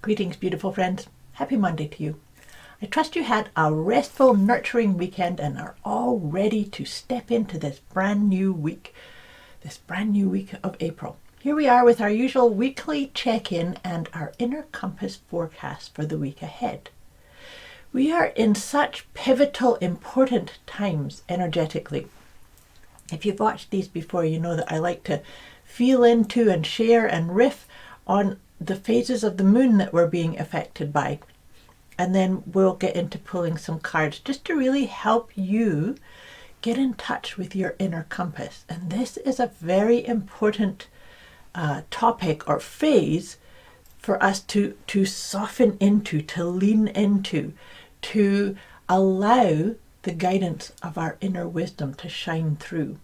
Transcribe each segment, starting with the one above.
Greetings, beautiful friends. Happy Monday to you. I trust you had a restful, nurturing weekend and are all ready to step into this brand new week of April. Here we are with our usual weekly check-in and our inner compass forecast for the week ahead. We are in such pivotal, important times energetically. If you've watched these before, you know that I like to feel into and share and riff on the phases of the moon that we're being affected by. And then we'll get into pulling some cards just to really help you get in touch with your inner compass. And this is a very important topic or phase for us to soften into, to lean into, to allow the guidance of our inner wisdom to shine through.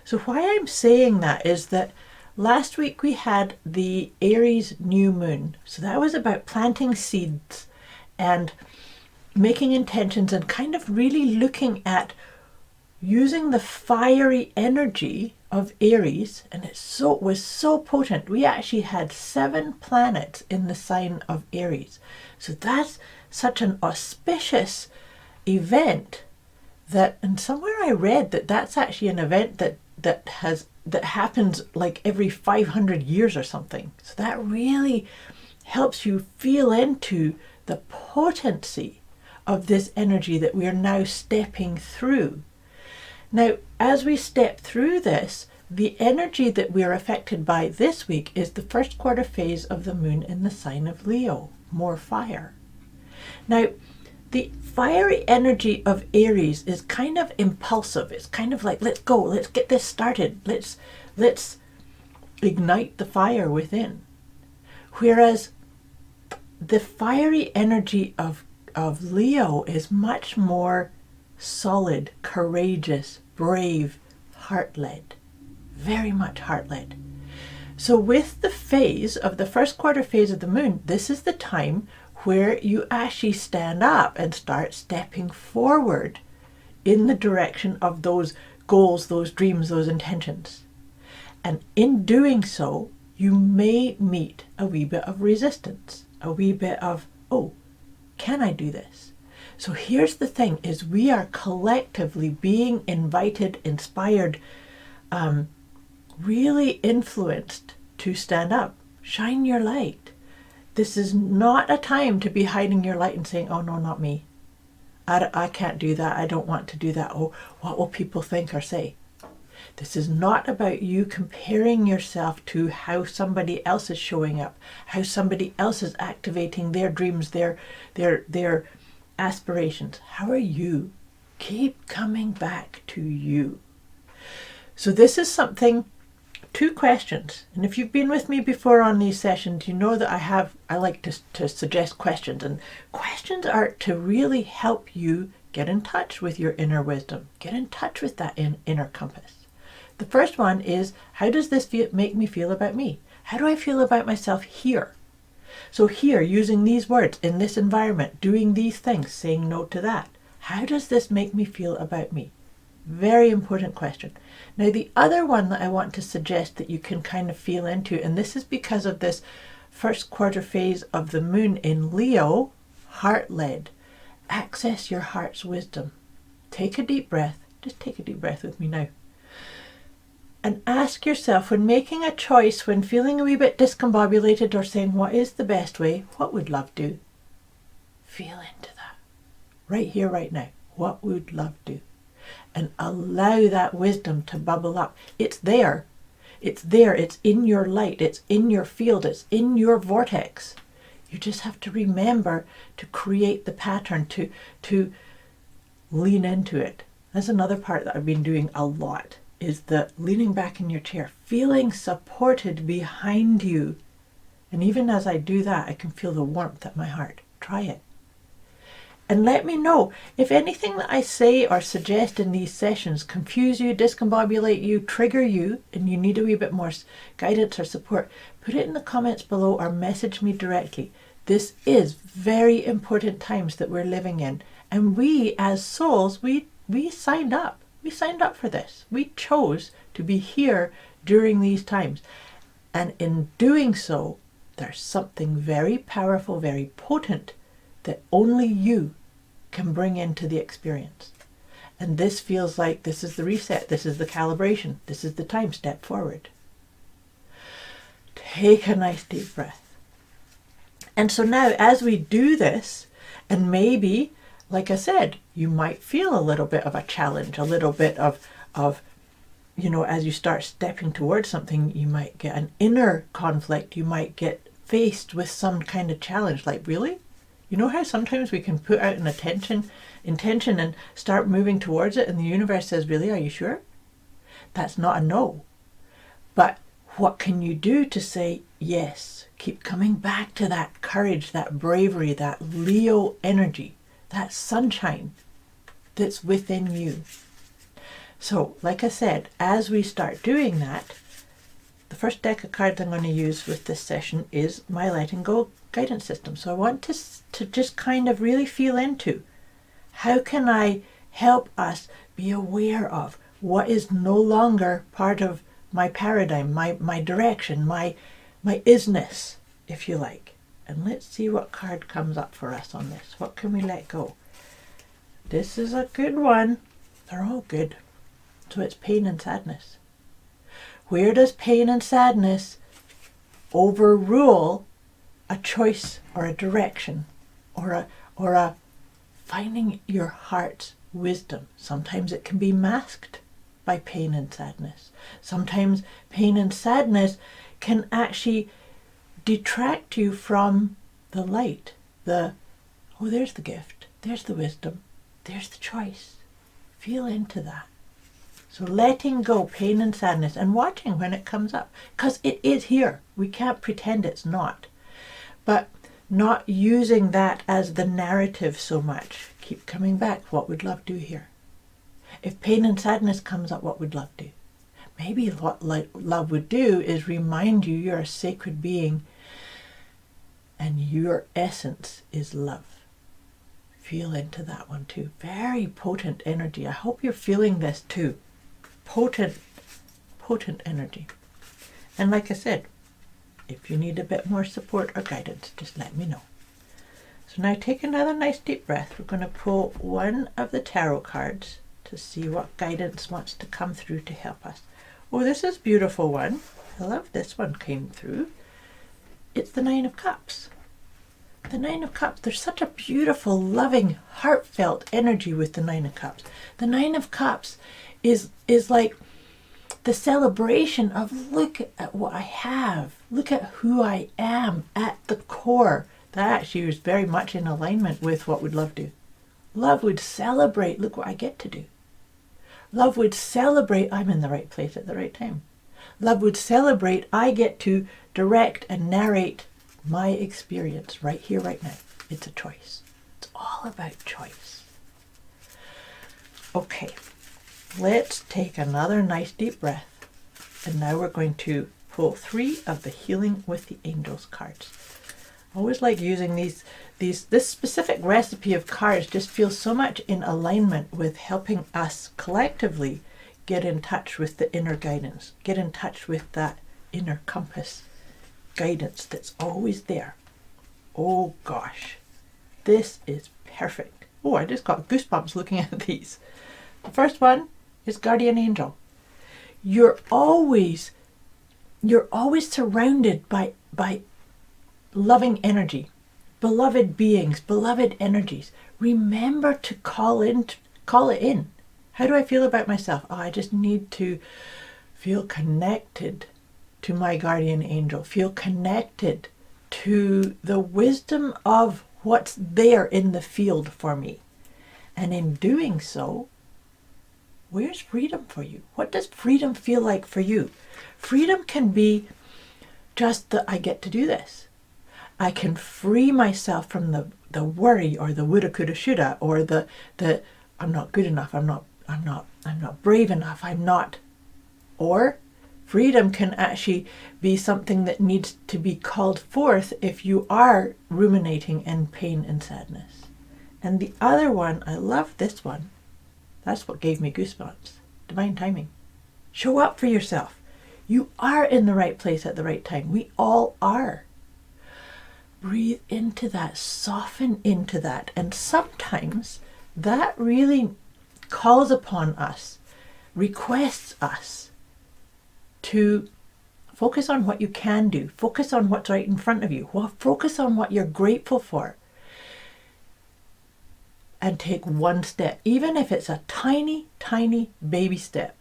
So why I'm saying that is that last week we had the Aries new moon. So that was about planting seeds and making intentions and kind of really looking at using the fiery energy of Aries. And it was so potent. We actually had 7 planets in the sign of Aries. So that's such an auspicious event that, and somewhere I read that that's actually an event that happens like every 500 years or something. So that really helps you feel into the potency of this energy that we are now stepping through. Now, as we step through this, the energy that we are affected by this week is the first quarter phase of the moon in the sign of Leo, more fire. Now, the fiery energy of Aries is kind of impulsive. It's kind of like, let's go, let's get this started. Let's ignite the fire within. Whereas the fiery energy of Leo is much more solid, courageous, brave, heart-led. Very much heart-led. So with the phase of the first quarter phase of the moon, this is the time where you actually stand up and start stepping forward in the direction of those goals, those dreams, those intentions. And in doing so, you may meet a wee bit of resistance, a wee bit of, oh, can I do this? So here's the thing, is we are collectively being invited, inspired, really influenced to stand up, shine your light. This is not a time to be hiding your light and saying, oh no, not me. I can't do that. I don't want to do that. Oh, what will people think or say? This is not about you comparing yourself to how somebody else is showing up, how somebody else is activating their dreams, their aspirations. How are you? Keep coming back to you. So this is something, 2 questions. And if you've been with me before on these sessions, you know that I like to suggest questions. And questions are to really help you get in touch with your inner wisdom, get in touch with that inner compass. The first one is, how does this make me feel about me? How do I feel about myself here? So here, using these words, in this environment, doing these things, saying no to that. How does this make me feel about me? Very important question. Now, the other one that I want to suggest that you can kind of feel into, and this is because of this first quarter phase of the moon in Leo, heart-led. Access your heart's wisdom. Take a deep breath. Just take a deep breath with me now. And ask yourself, when making a choice, when feeling a wee bit discombobulated or saying, what is the best way? What would love do? Feel into that. Right here, right now. What would love do? And allow that wisdom to bubble up. It's there. It's there. It's in your light. It's in your field. It's in your vortex. You just have to remember to create the pattern, to lean into it. That's another part that I've been doing a lot, is the leaning back in your chair, feeling supported behind you. And even as I do that, I can feel the warmth at my heart. Try it. And let me know if anything that I say or suggest in these sessions confuse you, discombobulate you, trigger you, and you need a wee bit more guidance or support. Put it in the comments below or message me directly. This is very important times that we're living in. And we as souls, we signed up. We signed up for this. We chose to be here during these times. And in doing so, There's something very powerful, very potent that only you can bring into the experience. And this feels like this is the reset, this is the calibration, this is the time, step forward. Take a nice deep breath. And so now as we do this, and maybe, like I said, you might feel a little bit of a challenge, a little bit of as you start stepping towards something, you might get an inner conflict, you might get faced with some kind of challenge, like, really? You know how sometimes we can put out an intention and start moving towards it, and the universe says, really, are you sure? That's not a no. But what can you do to say yes? Keep coming back to that courage, that bravery, that Leo energy, that sunshine that's within you. So, like I said, as we start doing that, the first deck of cards I'm going to use with this session is my Letting Go guidance system. So I want to just kind of really feel into, how can I help us be aware of what is no longer part of my paradigm, my direction, my isness, if you like. And let's see what card comes up for us on this. What can we let go? This is a good one. They're all good. So it's pain and sadness. Where does pain and sadness overrule a choice or a direction or a finding your heart's wisdom? Sometimes it can be masked by pain and sadness. Sometimes pain and sadness can actually detract you from the light. There's the gift, there's the wisdom, there's the choice. Feel into that. So letting go pain and sadness and watching when it comes up, because it is here. We can't pretend it's not. But not using that as the narrative so much. Keep coming back. What would love do here? If pain and sadness comes up, what would love do? Maybe what love would do is remind you you're a sacred being and your essence is love. Feel into that one too. Very potent energy. I hope you're feeling this too. Potent energy. And like I said, if you need a bit more support or guidance, just let me know. So now take another nice deep breath. We're going to pull one of the tarot cards to see what guidance wants to come through to help us. Oh, this is a beautiful one. I love this one came through. It's the Nine of Cups. The Nine of Cups. There's such a beautiful, loving, heartfelt energy with the Nine of Cups. The Nine of Cups is like the celebration of, look at what I have, look at who I am at the core. That actually is very much in alignment with what would love do. Love would celebrate, look what I get to do. Love would celebrate, I'm in the right place at the right time. Love would celebrate, I get to direct and narrate my experience right here, right now. It's a choice. It's all about choice. Okay. Let's take another nice deep breath. And now we're going to pull 3 of the Healing with the Angels cards. I always like using this specific recipe of cards just feels so much in alignment with helping us collectively get in touch with the inner guidance, get in touch with that inner compass guidance that's always there. Oh gosh, this is perfect. Oh, I just got goosebumps looking at these. The first one is Guardian Angel. You're always surrounded by loving energy, beloved beings, beloved energies. Remember to call it in. How do I feel about myself? Oh, I just need to feel connected to my guardian angel, feel connected to the wisdom of what's there in the field for me. And in doing so, where's freedom for you? What does freedom feel like for you? Freedom can be just that I get to do this. I can free myself from the worry or the woulda, coulda, shoulda, or the I'm not good enough, I'm not brave enough, I'm not. Or freedom can actually be something that needs to be called forth if you are ruminating in pain and sadness. And the other one, I love this one. That's what gave me goosebumps. Divine timing. Show up for yourself. You are in the right place at the right time. We all are. breathe into that, soften into that. And sometimes that really calls upon us, requests us to focus on what you can do, focus on what's right in front of you, focus on what you're grateful for, and take one step, even if it's a tiny, tiny baby step.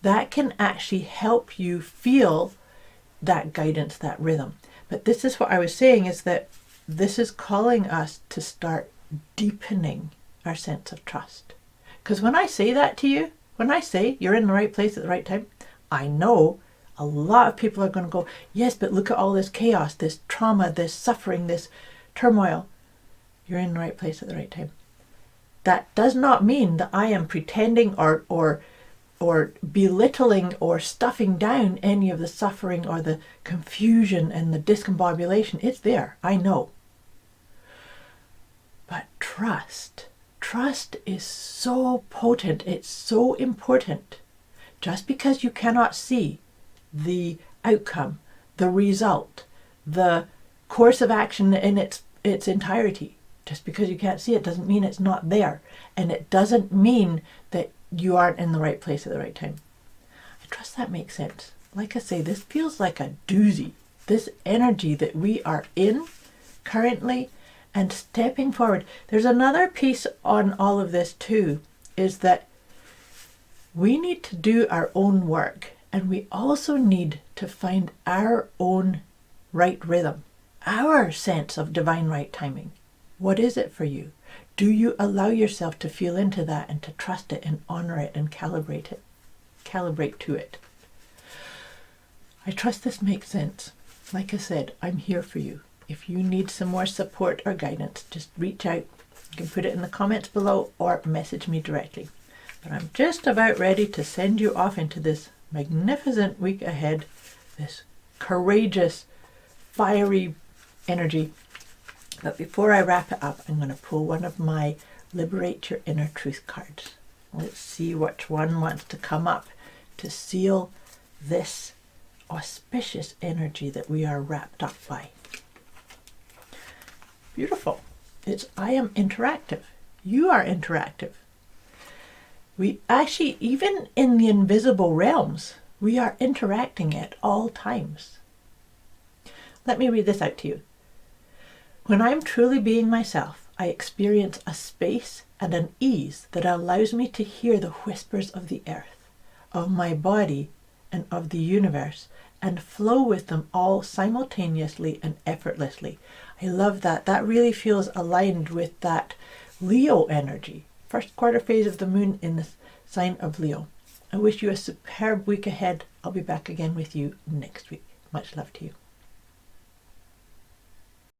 That can actually help you feel that guidance, that rhythm. But this is what I was saying, is that this is calling us to start deepening our sense of trust. Because when I say that to you, when I say you're in the right place at the right time, I know a lot of people are going to go, yes, but look at all this chaos, this trauma, this suffering, this turmoil. You're in the right place at the right time. That does not mean that I am pretending or belittling or stuffing down any of the suffering or the confusion and the discombobulation. It's there, I know. But trust is so potent, it's so important. Just because you cannot see the outcome, the result, the course of action in its entirety, just because you can't see it doesn't mean it's not there. And it doesn't mean that you aren't in the right place at the right time. I trust that makes sense. Like I say, this feels like a doozy. This energy that we are in currently and stepping forward. There's another piece on all of this too, is that we need to do our own work, and we also need to find our own right rhythm, our sense of divine right timing. What is it for you? Do you allow yourself to feel into that and to trust it and honor it and calibrate to it? I trust this makes sense. Like I said, I'm here for you. If you need some more support or guidance, just reach out. You can put it in the comments below or message me directly. But I'm just about ready to send you off into this magnificent week ahead, this courageous, fiery energy. But before I wrap it up, I'm going to pull one of my Liberate Your Inner Truth cards. Let's see which one wants to come up to seal this auspicious energy that we are wrapped up by. Beautiful. It's I am interactive. You are interactive. We actually, even in the invisible realms, we are interacting at all times. Let me read this out to you. When I'm truly being myself, I experience a space and an ease that allows me to hear the whispers of the earth, of my body, and of the universe, and flow with them all simultaneously and effortlessly. I love that. That really feels aligned with that Leo energy. First quarter phase of the moon in the sign of Leo. I wish you a superb week ahead. I'll be back again with you next week. Much love to you.